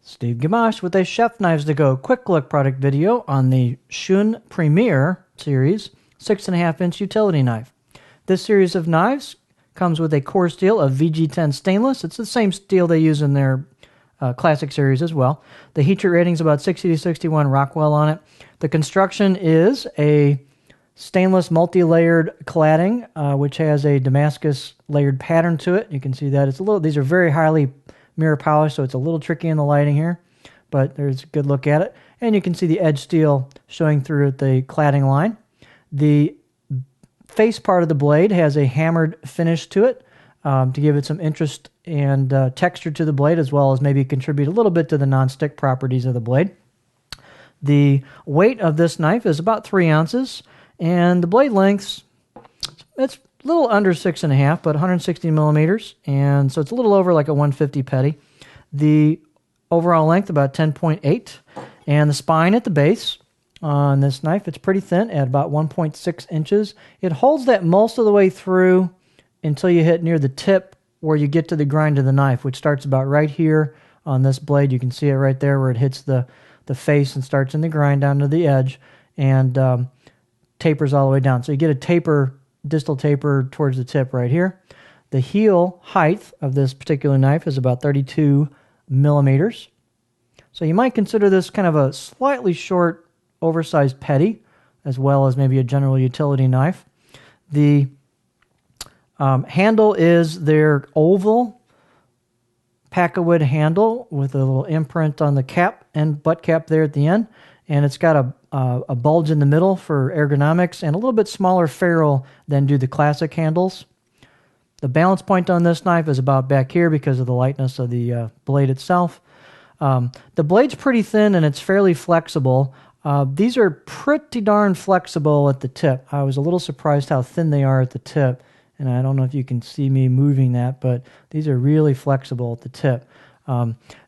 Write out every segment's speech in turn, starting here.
Steve Gamache with a Chef Knives to Go quick look product video on the Shun Premier Series 6.5-inch utility knife. This series of knives comes with a core steel of VG10 stainless. It's the same steel they use in their classic series as well. The heat treat rating is about 60 to 61 Rockwell on it. The construction is a stainless multi-layered cladding, which has a Damascus layered pattern to it. You can see that these are very highly mirror polished, so it's a little tricky in the lighting here, but there's a good look at it. And you can see the edge steel showing through the cladding line. The face part of the blade has a hammered finish to it to give it some interest and texture to the blade, as well as maybe contribute a little bit to the non-stick properties of the blade. The weight of this knife is about 3 ounces, and the blade length, it's a little under 6.5, but 160 millimeters, and so it's a little over like a 150 petty. The overall length about 10.8, and the spine at the base on this knife, it's pretty thin at about 1.6 inches. It holds that most of the way through until you hit near the tip where you get to the grind of the knife, which starts about right here on this blade. You can see it right there where it hits the face and starts in the grind down to the edge and tapers all the way down. So you get a taper, distal taper towards the tip right here. The heel height of this particular knife is about 32 millimeters. So you might consider this kind of a slightly short, oversized petty, as well as maybe a general utility knife. The handle is their oval pack-a-wood handle with a little imprint on the cap and butt cap there at the end, and it's got a bulge in the middle for ergonomics and a little bit smaller ferrule than do the classic handles. The balance point on this knife is about back here because of the lightness of the blade itself. The blade's pretty thin and it's fairly flexible. These are pretty darn flexible at the tip. I was a little surprised how thin they are at the tip, and I don't know if you can see me moving that, but these are really flexible at the tip.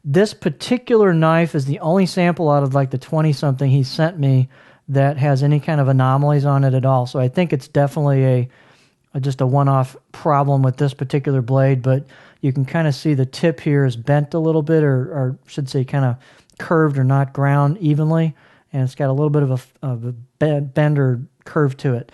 This particular knife is the only sample out of like the 20-something he sent me that has any kind of anomalies on it at all. So I think it's definitely just a one-off problem with this particular blade, but you can kind of see the tip here is bent a little bit, or should say kind of curved or not ground evenly, and it's got a little bit of a bend or curve to it.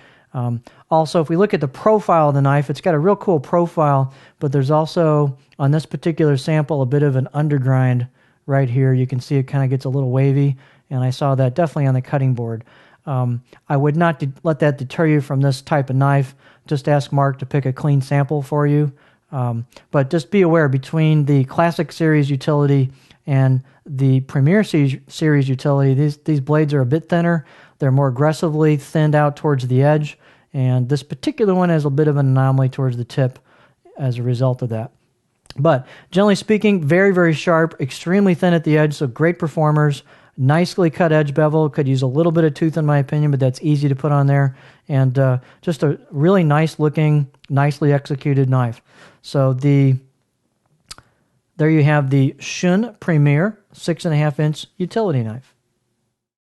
Also, if we look at the profile of the knife, it's got a real cool profile, but there's also, on this particular sample, a bit of an undergrind right here. You can see it kind of gets a little wavy, and I saw that definitely on the cutting board. I would not let that deter you from this type of knife. Just ask Mark to pick a clean sample for you. But just be aware, between the Classic Series utility and the Premier Series utility, these blades are a bit thinner. They're more aggressively thinned out towards the edge, and this particular one has a bit of an anomaly towards the tip as a result of that. But generally speaking, very, very sharp, extremely thin at the edge, so great performers. Nicely cut edge bevel. Could use a little bit of tooth in my opinion, but that's easy to put on there. And just a really nice looking, nicely executed knife. So there you have the Shun Premier 6.5-inch utility knife.